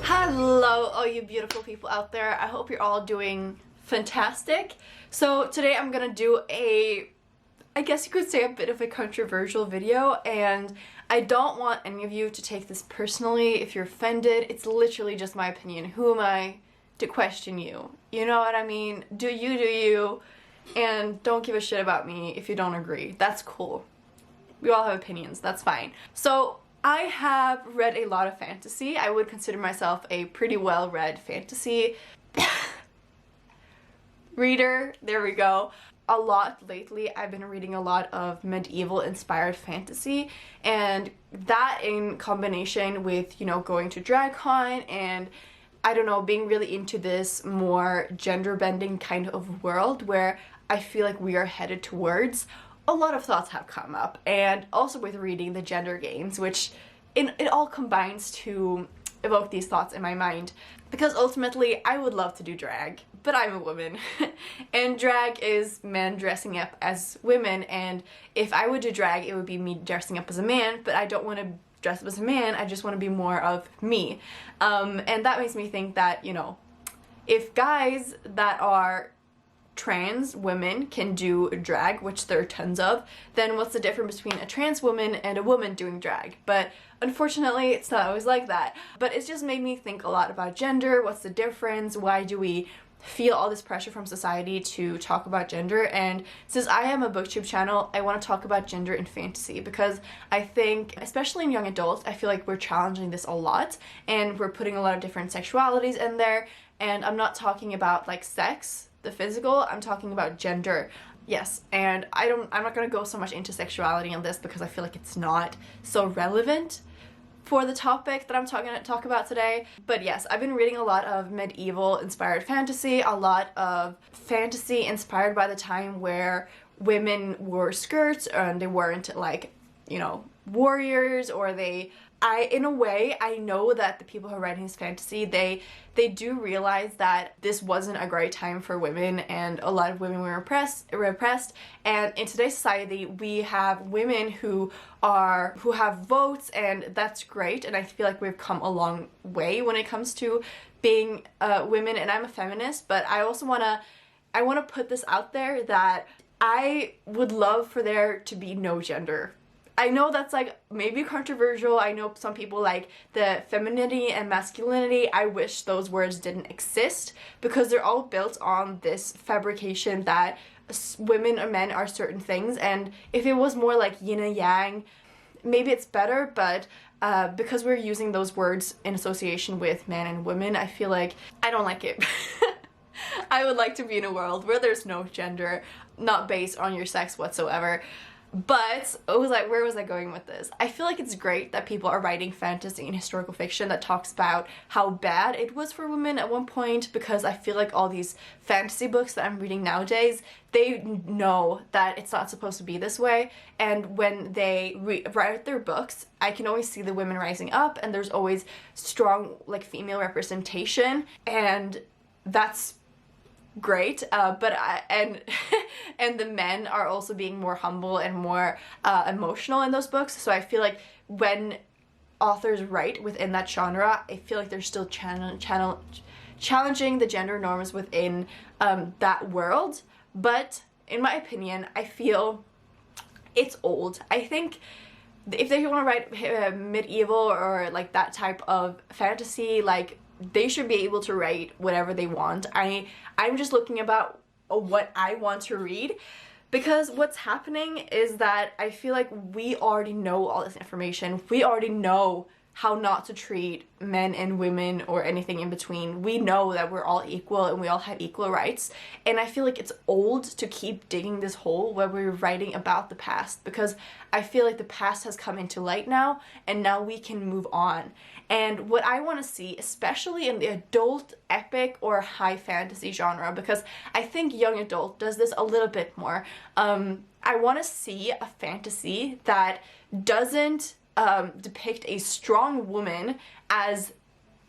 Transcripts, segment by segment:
Hello, all you beautiful people out there. I hope you're all doing fantastic. So today I'm gonna do I guess you could say a bit of a controversial video, and I don't want any of you to take this personally. If you're offended, it's literally just my opinion. Who am I to question you? You know what I mean? Do you, and don't give a shit about me if you don't agree. That's cool. We all have opinions, that's fine. So I have read a lot of fantasy. I would consider myself a pretty well-read fantasy reader. There we go. A lot lately. I've been reading a lot of medieval inspired fantasy, and that in combination with, you know, going to DragCon and I don't know, being really into this more gender bending kind of world where I feel like we are headed towards, a lot of thoughts have come up. And also with reading the gender games, which it all combines to evoke these thoughts in my mind, because ultimately I would love to do drag, but I'm a woman and drag is men dressing up as women, and if I would do drag it would be me dressing up as a man, but I don't want to dress up as a man. I just want to be more of me, and that makes me think that, you know, if guys that are trans women can do drag, which there are tons of, then what's the difference between a trans woman and a woman doing drag? But unfortunately it's not always like that. But it's just made me think a lot about gender. What's the difference? Why do we feel all this pressure from society to talk about gender? And since I am a booktube channel, I want to talk about gender in fantasy, because I think, especially in young adults, I feel like we're challenging this a lot and we're putting a lot of different sexualities in there. And I'm not talking about like sex, the physical, I'm talking about gender. Yes, and I'm not gonna go so much into sexuality on this because I feel like it's not so relevant for the topic that I'm talk about today. But yes, I've been reading a lot of medieval inspired fantasy, a lot of fantasy inspired by the time where women wore skirts and they weren't like, you know, warriors, or in a way, I know that the people who are writing this fantasy, they do realize that this wasn't a great time for women, and a lot of women were repressed. And in today's society, we have women who have votes, and that's great. And I feel like we've come a long way when it comes to being women. And I'm a feminist, but I also wanna put this out there that I would love for there to be no gender. I know that's like maybe controversial. I know some people like the femininity and masculinity. I wish those words didn't exist, because they're all built on this fabrication that women or men are certain things, and if it was more like yin and yang, maybe it's better, but because we're using those words in association with men and women, I feel like I don't like it. I would like to be in a world where there's no gender, not based on your sex whatsoever. But it was like, where was I going with this? I feel like it's great that people are writing fantasy and historical fiction that talks about how bad it was for women at one point, because I feel like all these fantasy books that I'm reading nowadays, they know that it's not supposed to be this way, and when they write their books, I can always see the women rising up, and there's always strong like female representation, and that's great, and the men are also being more humble and more emotional in those books. So I feel like when authors write within that genre, I feel like they're still challenging the gender norms within that world. But in my opinion, I feel it's old. I think if they want to write medieval or like that type of fantasy, like, they should be able to write whatever they want. I'm just looking about what I want to read, because what's happening is that I feel like we already know all this information. We already know how not to treat men and women or anything in between. We know that we're all equal and we all have equal rights, and I feel like it's old to keep digging this hole where we're writing about the past, because I feel like the past has come into light now, and now we can move on. And what I want to see, especially in the adult epic or high fantasy genre, because I think young adult does this a little bit more, I want to see a fantasy that doesn't depict a strong woman as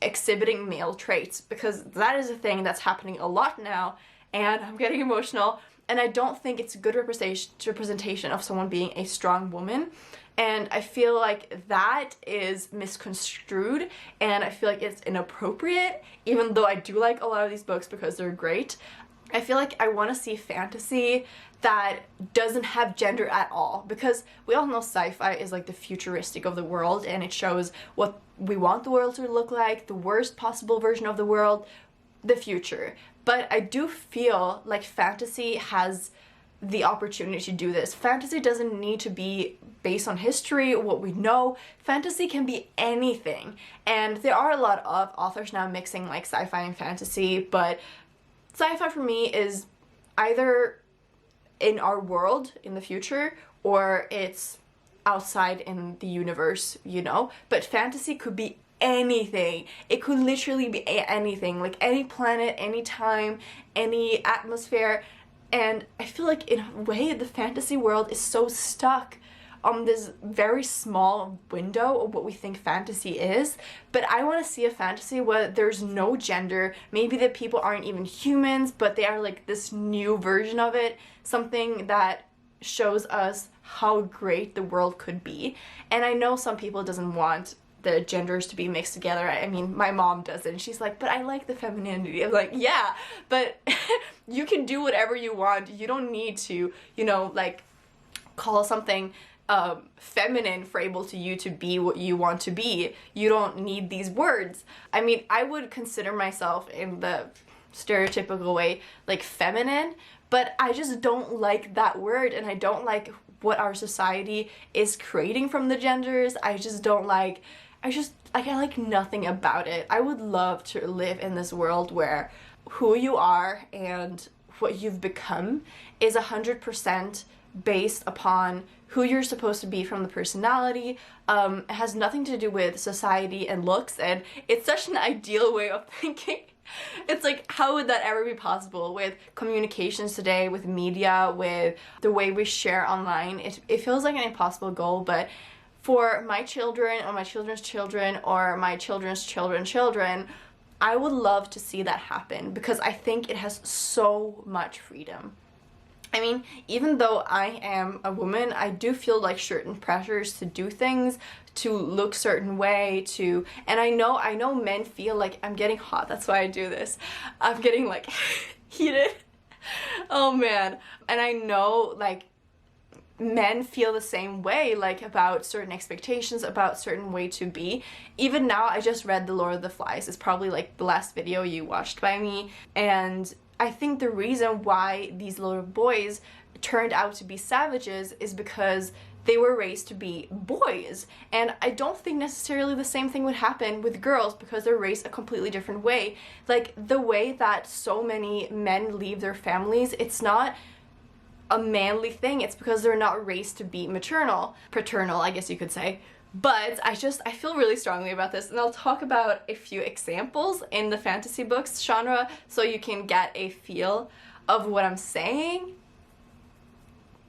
exhibiting male traits, because that is a thing that's happening a lot now, and I'm getting emotional. And I don't think it's a good representation of someone being a strong woman. And I feel like that is misconstrued, and I feel like it's inappropriate, even though I do like a lot of these books because they're great. I feel like I want to see fantasy that doesn't have gender at all, because we all know sci-fi is like the futuristic of the world, and it shows what we want the world to look like, the worst possible version of the world, the future. But I do feel like fantasy has the opportunity to do this. Fantasy doesn't need to be based on history or what we know. Fantasy can be anything. And there are a lot of authors now mixing like sci-fi and fantasy, but sci-fi for me is either in our world in the future or it's outside in the universe, you know? But fantasy could be anything. It could literally be anything, like any planet, any time, any atmosphere. And I feel like in a way the fantasy world is so stuck on this very small window of what we think fantasy is. But I want to see a fantasy where there's no gender. Maybe the people aren't even humans, but they are like this new version of it. Something that shows us how great the world could be. And I know some people doesn't want the genders to be mixed together. I mean, my mom doesn't. She's like, but I like the femininity. I'm like, yeah, but you can do whatever you want. You don't need to, you know, like call something feminine for able to you to be what you want to be. You don't need these words. I mean, I would consider myself in the stereotypical way like feminine, but I just don't like that word, and I don't like what our society is creating from the genders. I just don't like, I like nothing about it. I would love to live in this world where who you are and what you've become is 100% based upon who you're supposed to be from the personality. It has nothing to do with society and looks, and it's such an ideal way of thinking. It's like, how would that ever be possible with communications today, with media, with the way we share online? It feels like an impossible goal, but for my children or my children's children or my children's children, I would love to see that happen because I think it has so much freedom. I mean, even though I am a woman, I do feel like certain pressures to do things, to look certain way, and I know men feel like, I'm getting hot, that's why I do this. I'm getting like heated. Oh man. And I know like men feel the same way, like about certain expectations, about certain way to be. Even now, I just read The Lord of the Flies. It's probably like the last video you watched by me, and I think the reason why these little boys turned out to be savages is because they were raised to be boys. And I don't think necessarily the same thing would happen with girls because they're raised a completely different way. Like the way that so many men leave their families, it's not a manly thing. It's because they're not raised to be paternal, I guess you could say. But I feel really strongly about this, and I'll talk about a few examples in the fantasy books genre so you can get a feel of what I'm saying.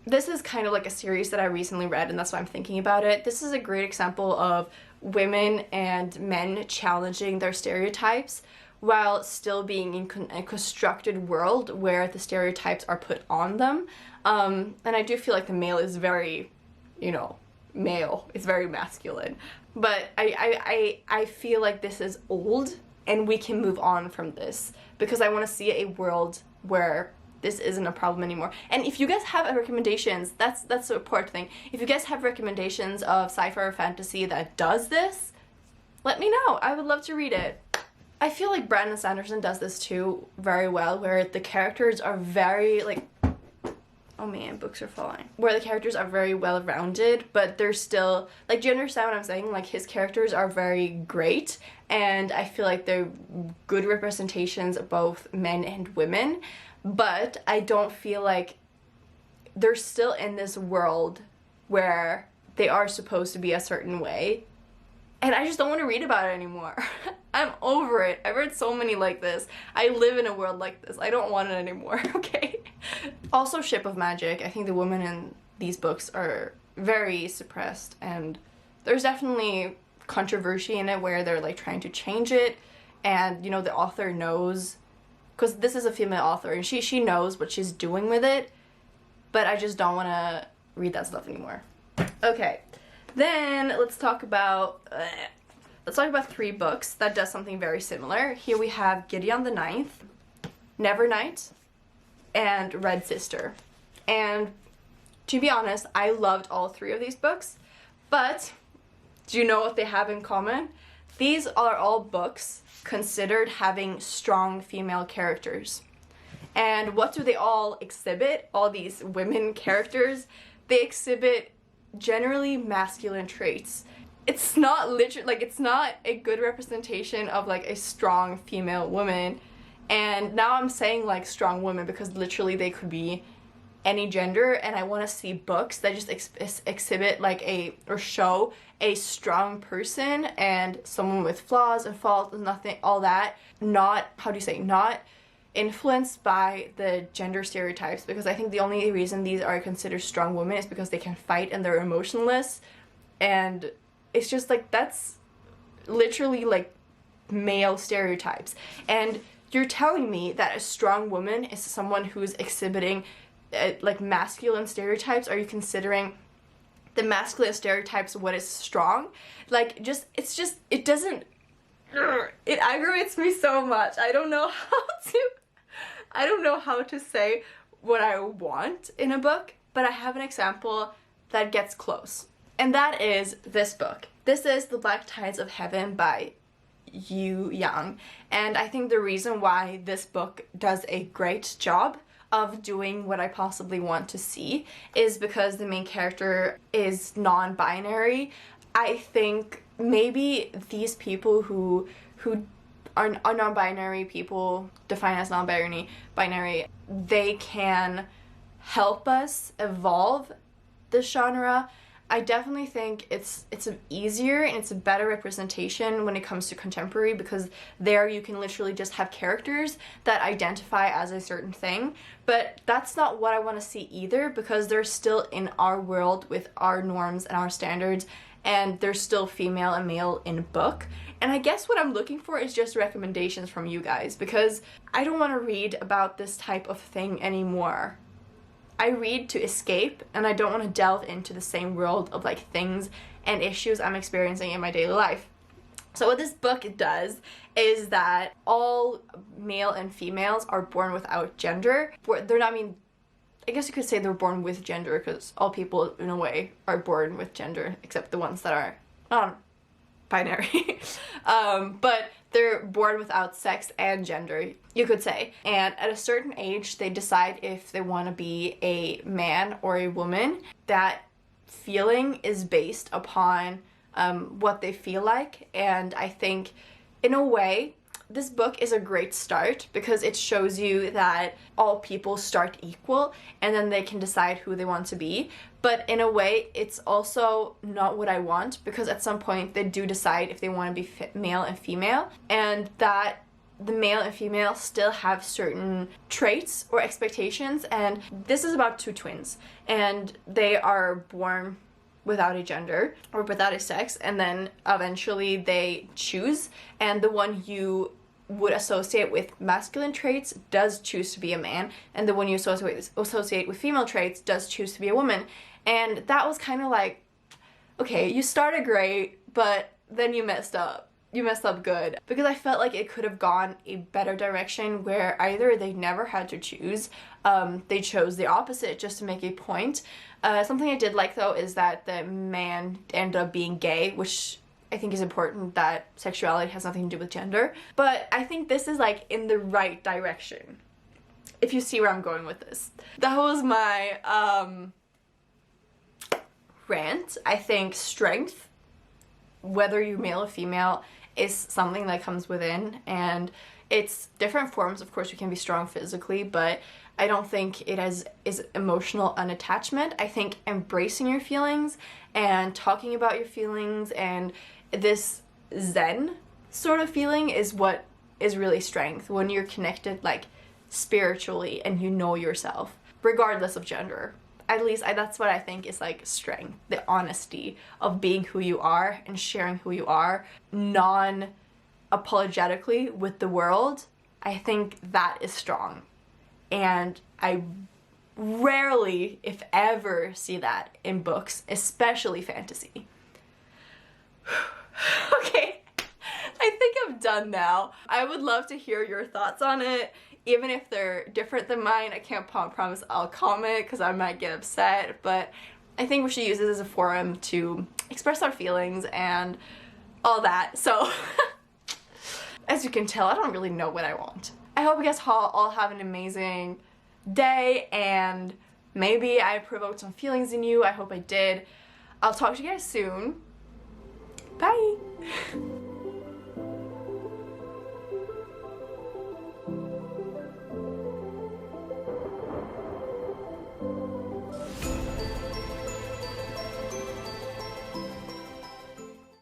This is kind of like a series that I recently read, and that's why I'm thinking about it. This is a great example of women and men challenging their stereotypes while still being in a constructed world where the stereotypes are put on them. And I do feel like the male is very, male. It's very masculine. But I feel like this is old and we can move on from this because I want to see a world where this isn't a problem anymore. And if you guys have recommendations, that's the important thing. If you guys have recommendations of sci-fi or fantasy that does this, let me know. I would love to read it. I feel like Brandon Sanderson does this too very well, where the characters are very oh man, books are falling. Where the characters are very well-rounded, but they're still, do you understand what I'm saying? Like, his characters are very great, and I feel like they're good representations of both men and women, but I don't feel like they're still in this world where they are supposed to be a certain way, and I just don't want to read about it anymore. I'm over it. I've read so many like this. I live in a world like this. I don't want it anymore, okay? Also, Ship of Magic. I think the women in these books are very suppressed, and there's definitely controversy in it where they're trying to change it, and the author knows because this is a female author and she knows what she's doing with it, but I just don't want to read that stuff anymore. Okay, then let's talk about 3 books that does something very similar. Here we have Gideon the Ninth, Nevernight, and Red Sister. And to be honest, I loved all 3 of these books, but do you know what they have in common? These are all books considered having strong female characters. And what do they all exhibit? All these women characters, they exhibit generally masculine traits. It's not literally, like, it's not a good representation of like a strong female woman. And now I'm saying like strong women because literally they could be any gender, and I want to see books that just exhibit like or show a strong person and someone with flaws and faults and nothing, all that, not, not influenced by the gender stereotypes, because I think the only reason these are considered strong women is because they can fight and they're emotionless, and it's just like, that's literally like male stereotypes. And you're telling me that a strong woman is someone who's exhibiting like masculine stereotypes? Are you considering the masculine stereotypes what is strong? Like, it doesn't, it aggravates me so much. I don't know how to say what I want in a book, but I have an example that gets close. And that is this book. This is The Black Tides of Heaven by Yu Yang. And I think the reason why this book does a great job of doing what I possibly want to see is because the main character is non-binary. I think maybe these people who are non-binary, people defined as non-binary, they can help us evolve this genre. I definitely think it's easier and it's a better representation when it comes to contemporary, because there you can literally just have characters that identify as a certain thing. But that's not what I want to see either, because they're still in our world with our norms and our standards, and they're still female and male in a book. And I guess what I'm looking for is just recommendations from you guys, because I don't want to read about this type of thing anymore. I read to escape, and I don't want to delve into the same world of like things and issues I'm experiencing in my daily life. So what this book does is that all male and females are born without gender. They're not, I mean, I guess you could say they're born with gender, because all people in a way are born with gender except the ones that are non-binary. But they're born without sex and gender, you could say. And at a certain age, they decide if they want to be a man or a woman. That feeling is based upon what they feel like. And I think, in a way, this book is a great start, because it shows you that all people start equal and then they can decide who they want to be. But in a way, it's also not what I want, because at some point they do decide if they want to be male and female, and that the male and female still have certain traits or expectations. And this is about 2 twins, and they are born without a gender or without a sex, and then eventually they choose, and the one you would associate with masculine traits does choose to be a man, and the one you associate with female traits does choose to be a woman. And that was kind of like, okay, you started great, but then you messed up. You messed up good. Because I felt like it could have gone a better direction, where either they never had to choose, they chose the opposite just to make a point. Something I did like, though, is that the man ended up being gay, which I think is important, that sexuality has nothing to do with gender. But I think this is like in the right direction, if you see where I'm going with this. That was my rant. I think strength, whether you're male or female, is something that comes within, and it's different forms. Of course, you can be strong physically, but I don't think it is emotional unattachment. I think embracing your feelings and talking about your feelings and this zen sort of feeling is what is really strength, when you're connected like spiritually and you know yourself, regardless of gender. At least that's what I think is like strength, the honesty of being who you are and sharing who you are non-apologetically with the world. I think that is strong. And I rarely, if ever, see that in books, especially fantasy. Okay, I think I'm done now. I would love to hear your thoughts on it, even if they're different than mine. I can't promise I'll comment because I might get upset, but I think we should use this as a forum to express our feelings and all that. So, as you can tell, I don't really know what I want. I hope you guys all have an amazing day, and maybe I provoked some feelings in you. I hope I did. I'll talk to you guys soon. Bye!